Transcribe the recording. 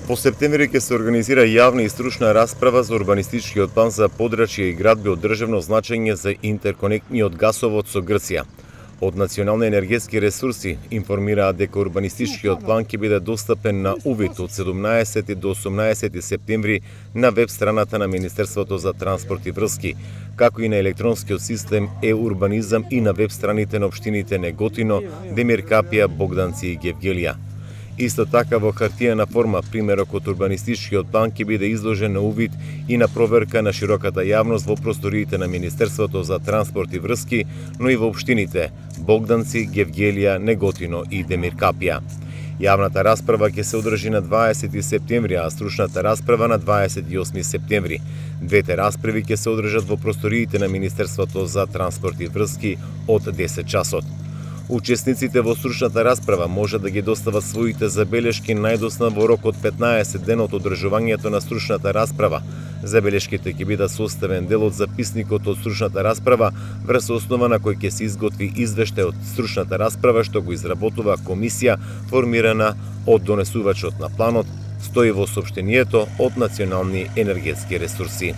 Во септември ќе се организира јавна и стручна расправа за урбанистичкиот план за подрачје и градби од државно значење за интерконектниот гасовод со Грција. Од Национални енергетски ресурси информираат дека урбанистичкиот план ќе биде достапен на увид од 17 до 18 септември на веб страната на Министерството за транспорт и врски, како и на електронскиот систем Е-урбанизам и на веб страните на општините Неготино, Демиркапија, Богданци и Гевгелија. Исто така во хартиена форма примерок од урбанистичкиот план ќе биде изложен на увид и на проверка на широката јавност во просториите на Министерството за транспорт и врски, но и во општините Богданци, Гевгелија, Неготино и Демиркапија. Јавната расправа ќе се одржи на 20 септември, а стручната расправа на 28 септември. Двете расправи ќе се одржат во просториите на Министерството за транспорт и врски од 10 часот. Учесниците во стручната расправа може да ги достават своите забелешки најдосна во рок од 15 дена од одржувањето на стручната расправа. Забелешките ќе бидат составен дел од записникот од стручната расправа, врз основа на кој ќе се изготви извештај од стручната расправа што го изработува комисија формирана од донесувачот на планот, стои во сопштенијето од Национални енергетски ресурси.